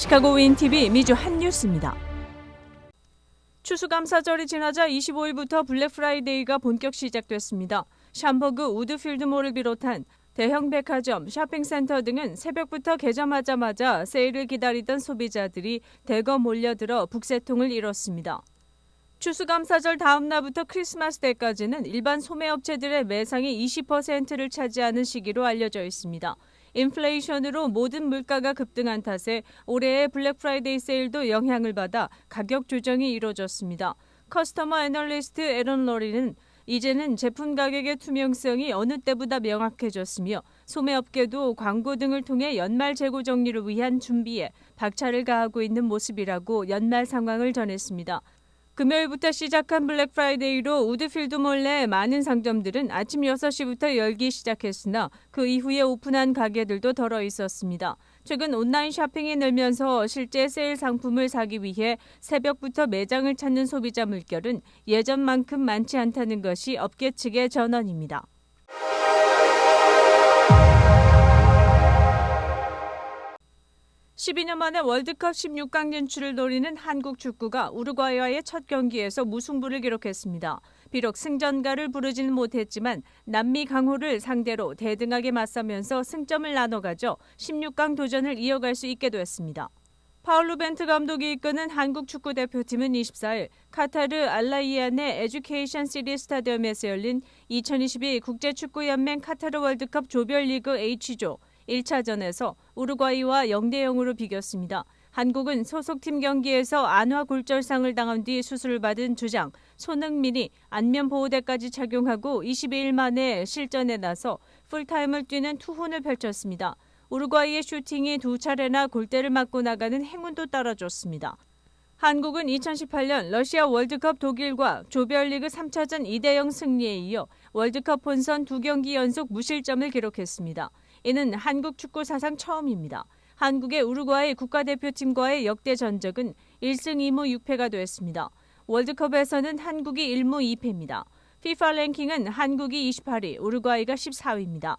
시카고 윈TV 미주 핫뉴스입니다. 추수감사절이 지나자 25일부터 블랙 프라이데이가 본격 시작됐습니다. 샴버그 우드필드몰을 비롯한 대형 백화점, 쇼핑센터 등은 새벽부터 개점하자마자 세일을 기다리던 소비자들이 대거 몰려들어 북새통을 이뤘습니다. 추수감사절 다음 날부터 크리스마스 때까지는 일반 소매업체들의 매상이 20%를 차지하는 시기로 알려져 있습니다. 인플레이션으로 모든 물가가 급등한 탓에 올해의 블랙 프라이데이 세일도 영향을 받아 가격 조정이 이뤄졌습니다. 커스터머 애널리스트 에런 러리는 이제는 제품 가격의 투명성이 어느 때보다 명확해졌으며 소매업계도 광고 등을 통해 연말 재고 정리를 위한 준비에 박차를 가하고 있는 모습이라고 연말 상황을 전했습니다. 금요일부터 시작한 블랙 프라이데이로 우드필드몰 내 많은 상점들은 아침 6시부터 열기 시작했으나 그 이후에 오픈한 가게들도 덜어 있었습니다. 최근 온라인 쇼핑이 늘면서 실제 세일 상품을 사기 위해 새벽부터 매장을 찾는 소비자 물결은 예전만큼 많지 않다는 것이 업계 측의 전언입니다. (12년) 만에 월드컵 16강 진출을 노리는 한국 축구가 우루과이와의 첫 경기에서 무승부를 기록했습니다. 비록 승전가를 부르지는 못했지만 남미 강호를 상대로 대등하게 맞서면서 승점을 나눠가져 16강 도전을 이어갈 수 있게 됐습니다. 파울루 벤트 감독이 이끄는 한국 축구대표팀은 24일 카타르 알라이안의 에듀케이션 시티 스타디움에서 열린 2022 국제축구연맹 카타르 월드컵 조별리그 H조 1차전에서 우루과이와 0대0으로 비겼습니다. 한국은 소속팀 경기에서 안화 골절상을 당한 뒤 수술을 받은 주장 손흥민이 안면 보호대까지 착용하고 22일 만에 실전에 나서 풀타임을 뛰는 투혼을 펼쳤습니다. 우루과이의 슈팅이 2차례나 골대를 맞고 나가는 행운도 따라줬습니다. 한국은 2018년 러시아 월드컵 독일과 조별리그 3차전 2대0 승리에 이어 월드컵 본선 2경기 연속 무실점을 기록했습니다. 이는 한국 축구 사상 처음입니다. 한국의 우루과이 국가대표팀과의 역대 전적은 1승 2무 6패가 됐습니다. 월드컵에서는 한국이 1무 2패입니다. FIFA 랭킹은 한국이 28위, 우루과이가 14위입니다.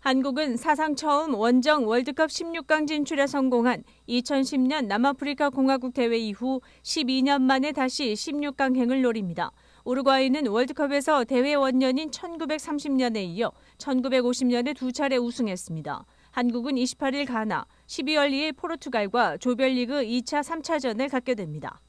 한국은 사상 처음 원정 월드컵 16강 진출에 성공한 2010년 남아프리카 공화국 대회 이후 12년 만에 다시 16강행을 노립니다. 우루과이는 월드컵에서 대회 원년인 1930년에 이어 1950년에 2차례 우승했습니다. 한국은 28일 가나, 12월 2일 포르투갈과 조별리그 2차, 3차전을 갖게 됩니다.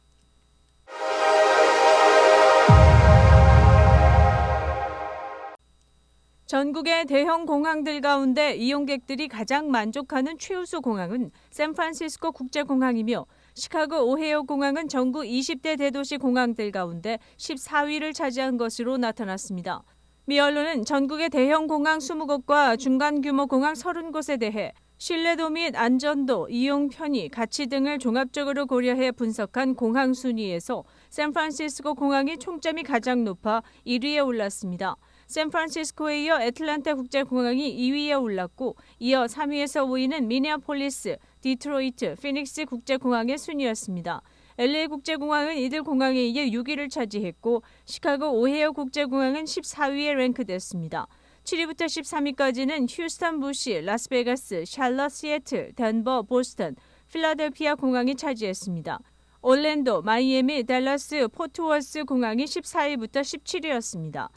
전국의 대형 공항들 가운데 이용객들이 가장 만족하는 최우수 공항은 샌프란시스코 국제공항이며 시카고 오헤이오 공항은 전국 20대 대도시 공항들 가운데 14위를 차지한 것으로 나타났습니다. 미 언론은 전국의 대형 공항 20곳과 중간 규모 공항 30곳에 대해 신뢰도 및 안전도, 이용 편의, 가치 등을 종합적으로 고려해 분석한 공항 순위에서 샌프란시스코 공항이 총점이 가장 높아 1위에 올랐습니다. 샌프란시스코에 이어 애틀랜타 국제공항이 2위에 올랐고 이어 3위에서 5위는 미네아폴리스, 디트로이트, 피닉스 국제공항의 순이었습니다. LA 국제공항은 이들 공항에 이어 6위를 차지했고 시카고 오헤이오 국제공항은 14위에 랭크됐습니다. 7위부터 13위까지는 휴스턴 부시, 라스베가스, 샬럿, 시애틀, 덴버, 보스턴, 필라델피아 공항이 차지했습니다. 올랜도, 마이애미, 댈러스, 포트워스 공항이 14위부터 17위였습니다.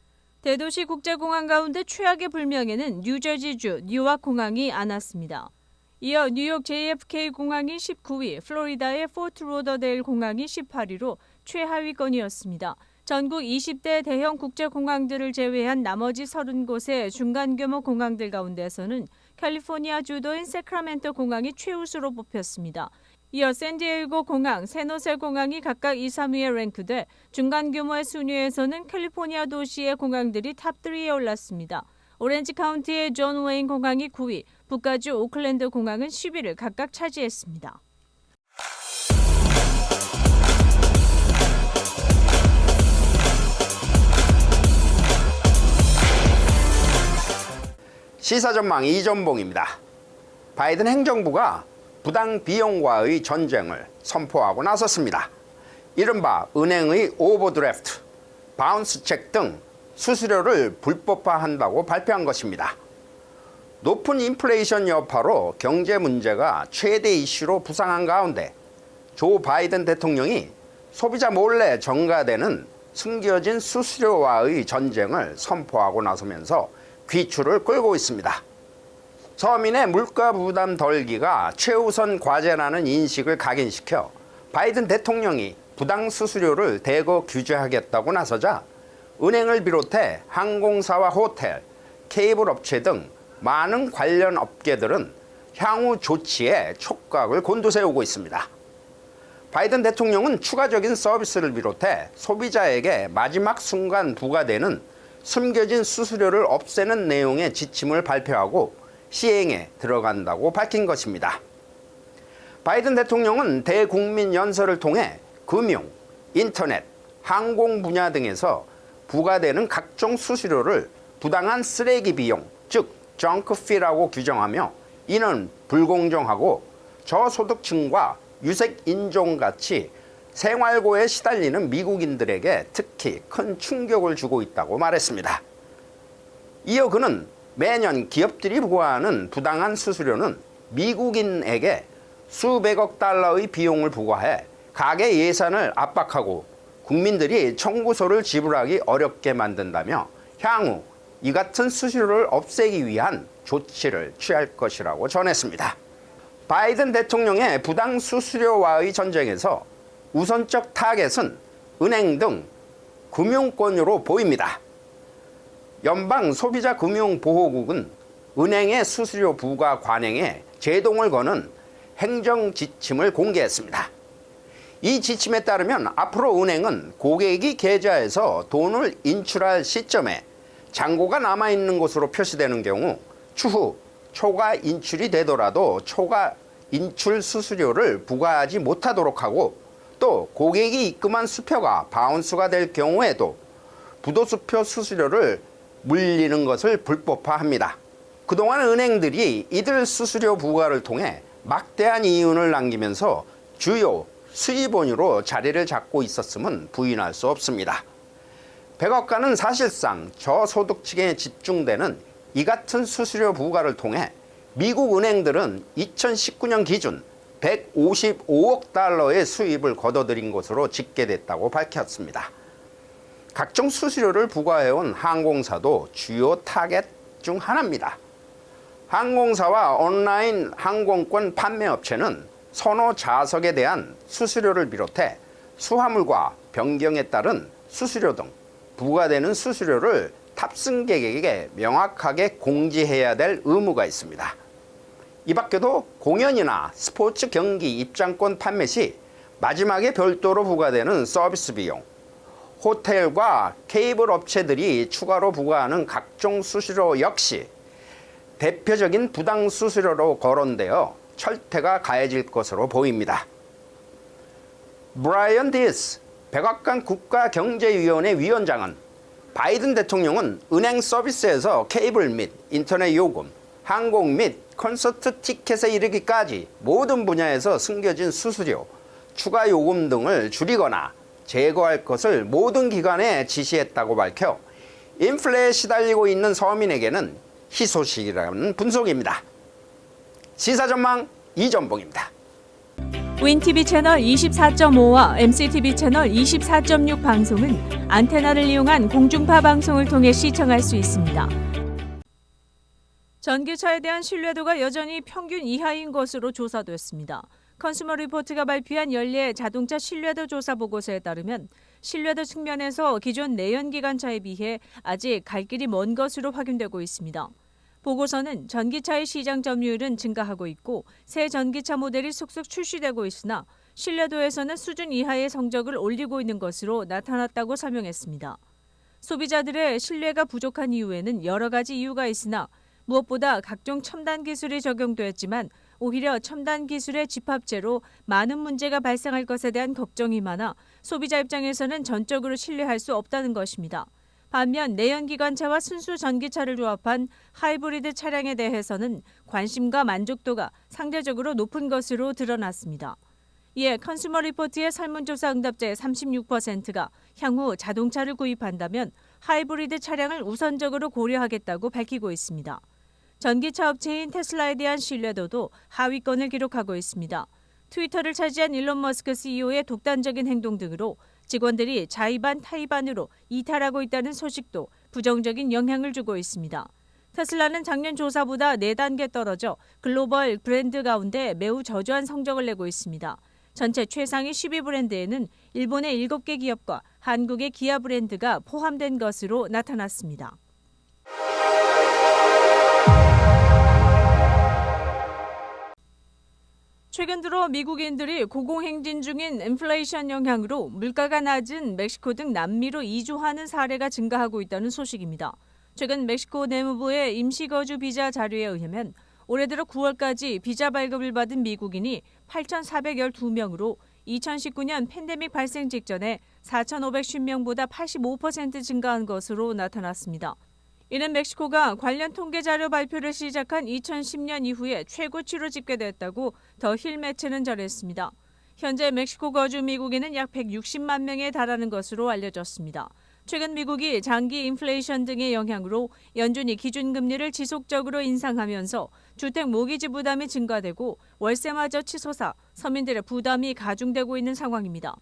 대도시 국제공항 가운데 최악의 불명예는 뉴저지주 뉴아크 공항이 안았습니다. 이어 뉴욕 JFK 공항이 19위, 플로리다의 포트 로더데일 공항이 18위로 최하위권이었습니다. 전국 20대 대형 국제공항들을 제외한 나머지 30곳의 중간규모 공항들 가운데서는 캘리포니아 주도인 세크라멘토 공항이 최우수로 뽑혔습니다. 이어 샌디에이고 공항, 샌호세 공항이 각각 2, 3위에 랭크돼 중간 규모의 순위에서는 캘리포니아 도시의 공항들이 탑3에 올랐습니다. 오렌지 카운티의 존 웨인 공항이 9위, 북가주 오클랜드 공항은 10위를 각각 차지했습니다. 시사전망 이전봉입니다. 바이든 행정부가 부당 비용과의 전쟁을 선포하고 나섰습니다. 이른바 은행의 오버드래프트, 바운스 책 등 수수료를 불법화한다고 발표한 것입니다. 높은 인플레이션 여파로 경제 문제가 최대 이슈로 부상한 가운데 조 바이든 대통령이 소비자 몰래 전가되는 숨겨진 수수료와의 전쟁을 선포하고 나서면서 귀추를 끌고 있습니다. 서민의 물가 부담 덜기가 최우선 과제라는 인식을 각인시켜 바이든 대통령이 부당 수수료를 대거 규제하겠다고 나서자 은행을 비롯해 항공사와 호텔, 케이블 업체 등 많은 관련 업계들은 향후 조치에 촉각을 곤두세우고 있습니다. 바이든 대통령은 추가적인 서비스를 비롯해 소비자에게 마지막 순간 부과되는 숨겨진 수수료를 없애는 내용의 지침을 발표하고 시행에 들어간다고 밝힌 것입니다. 바이든 대통령은 대국민 연설을 통해 금융, 인터넷, 항공 분야 등에서 부과되는 각종 수수료를 부당한 쓰레기 비용, 즉 정크피라고 규정하며 이는 불공정하고 저소득층과 유색 인종같이 생활고에 시달리는 미국인들에게 특히 큰 충격을 주고 있다고 말했습니다. 이어 그는 매년 기업들이 부과하는 부당한 수수료는 미국인에게 수백억 달러의 비용을 부과해 가계 예산을 압박하고 국민들이 청구서를 지불하기 어렵게 만든다며 향후 이 같은 수수료를 없애기 위한 조치를 취할 것이라고 전했습니다. 바이든 대통령의 부당 수수료와의 전쟁에서 우선적 타겟은 은행 등 금융권으로 보입니다. 연방소비자금융보호국은 은행의 수수료 부과 관행에 제동을 거는 행정 지침을 공개했습니다. 이 지침에 따르면 앞으로 은행은 고객이 계좌에서 돈을 인출할 시점에 잔고가 남아있는 것으로 표시되는 경우 추후 초과 인출이 되더라도 초과 인출 수수료를 부과하지 못하도록 하고 또 고객이 입금한 수표가 바운스가 될 경우에도 부도수표 수수료를 물리는 것을 불법화합니다. 그동안 은행들이 이들 수수료 부과를 통해 막대한 이윤을 남기면서 주요 수입원으로 자리를 잡고 있었음은 부인할 수 없습니다. 백악관은 사실상 저소득층에 집중되는 이 같은 수수료 부과를 통해 미국 은행들은 2019년 기준 155억 달러의 수입을 거둬들인 것으로 집계됐다고 밝혔습니다. 각종 수수료를 부과해온 항공사도 주요 타겟 중 하나입니다. 항공사와 온라인 항공권 판매업체는 선호 좌석에 대한 수수료를 비롯해 수화물과 변경에 따른 수수료 등 부과되는 수수료를 탑승객에게 명확하게 공지해야 될 의무가 있습니다. 이 밖에도 공연이나 스포츠 경기 입장권 판매 시 마지막에 별도로 부과되는 서비스 비용, 호텔과 케이블 업체들이 추가로 부과하는 각종 수수료 역시 대표적인 부당 수수료로 거론되어 철퇴가 가해질 것으로 보입니다. 브라이언 디스 백악관 국가경제위원회 위원장은 바이든 대통령은 은행 서비스에서 케이블 및 인터넷 요금, 항공 및 콘서트 티켓에 이르기까지 모든 분야에서 숨겨진 수수료, 추가 요금 등을 줄이거나 제거할 것을 모든 기관에 지시했다고 밝혀 인플레에 시달리고 있는 서민에게는 희소식이라는 분석입니다. 시사전망 이전봉입니다. 윈TV 채널 24.5와 MCTV 채널 24.6 방송은 안테나를 이용한 공중파 방송을 통해 시청할 수 있습니다. 전기차에 대한 신뢰도가 여전히 평균 이하인 것으로 조사됐습니다. 컨슈머 리포트가 발표한 연례 자동차 신뢰도 조사 보고서에 따르면 신뢰도 측면에서 기존 내연기관차에 비해 아직 갈 길이 먼 것으로 확인되고 있습니다. 보고서는 전기차의 시장 점유율은 증가하고 있고 새 전기차 모델이 속속 출시되고 있으나 신뢰도에서는 수준 이하의 성적을 올리고 있는 것으로 나타났다고 설명했습니다. 소비자들의 신뢰가 부족한 이유에는 여러 가지 이유가 있으나 무엇보다 각종 첨단 기술이 적용되었지만 오히려 첨단 기술의 집합체로 많은 문제가 발생할 것에 대한 걱정이 많아 소비자 입장에서는 전적으로 신뢰할 수 없다는 것입니다. 반면 내연기관차와 순수 전기차를 조합한 하이브리드 차량에 대해서는 관심과 만족도가 상대적으로 높은 것으로 드러났습니다. 이에 컨슈머 리포트의 설문조사 응답자의 36%가 향후 자동차를 구입한다면 하이브리드 차량을 우선적으로 고려하겠다고 밝히고 있습니다. 전기차 업체인 테슬라에 대한 신뢰도도 하위권을 기록하고 있습니다. 트위터를 차지한 일론 머스크 CEO의 독단적인 행동 등으로 직원들이 자의반 타의반으로 이탈하고 있다는 소식도 부정적인 영향을 주고 있습니다. 테슬라는 작년 조사보다 4단계 떨어져 글로벌 브랜드 가운데 매우 저조한 성적을 내고 있습니다. 전체 최상위 10위 브랜드에는 일본의 7개 기업과 한국의 기아 브랜드가 포함된 것으로 나타났습니다. 최근 들어 미국인들이 고공행진 중인 인플레이션 영향으로 물가가 낮은 멕시코 등 남미로 이주하는 사례가 증가하고 있다는 소식입니다. 최근 멕시코 내무부의 임시거주 비자 자료에 의하면 올해 들어 9월까지 비자 발급을 받은 미국인이 8,412명으로 2019년 팬데믹 발생 직전에 4,550명보다 85% 증가한 것으로 나타났습니다. 이는 멕시코가 관련 통계 자료 발표를 시작한 2010년 이후에 최고치로 집계됐다고 더 힐 매체는 전했습니다. 현재 멕시코 거주 미국인은 약 160만 명에 달하는 것으로 알려졌습니다. 최근 미국이 장기 인플레이션 등의 영향으로 연준이 기준금리를 지속적으로 인상하면서 주택 모기지 부담이 증가되고 월세마저 치솟아 서민들의 부담이 가중되고 있는 상황입니다.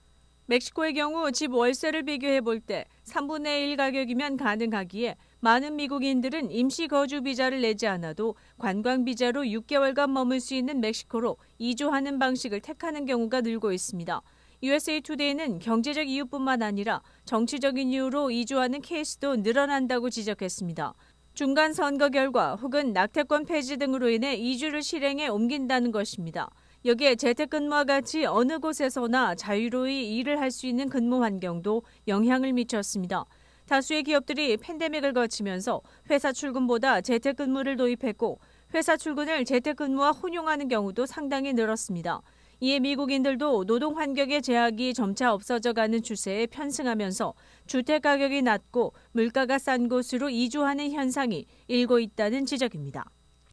멕시코의 경우 집 월세를 비교해 볼 때 3분의 1 가격이면 가능하기에 많은 미국인들은 임시 거주 비자를 내지 않아도 관광 비자로 6개월간 머물 수 있는 멕시코로 이주하는 방식을 택하는 경우가 늘고 있습니다. USA Today는 경제적 이유뿐만 아니라 정치적인 이유로 이주하는 케이스도 늘어난다고 지적했습니다. 중간 선거 결과 혹은 낙태권 폐지 등으로 인해 이주를 실행에 옮긴다는 것입니다. 여기에 재택근무와 같이 어느 곳에서나 자유로이 일을 할 수 있는 근무 환경도 영향을 미쳤습니다. 다수의 기업들이 팬데믹을 거치면서 회사 출근보다 재택근무를 도입했고 회사 출근을 재택근무와 혼용하는 경우도 상당히 늘었습니다. 이에 미국인들도 노동 환경의 제약이 점차 없어져가는 추세에 편승하면서 주택 가격이 낮고 물가가 싼 곳으로 이주하는 현상이 일고 있다는 지적입니다.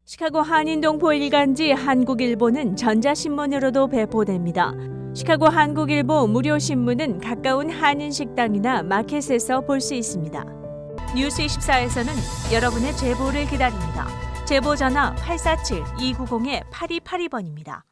시카고 한인동포 일간지 한국일보는 전자신문으로도 배포됩니다. 시카고 한국일보 무료신문은 가까운 한인식당이나 마켓에서 볼 수 있습니다. 뉴스24에서는 여러분의 제보를 기다립니다. 제보 전화 847-290-8282번입니다.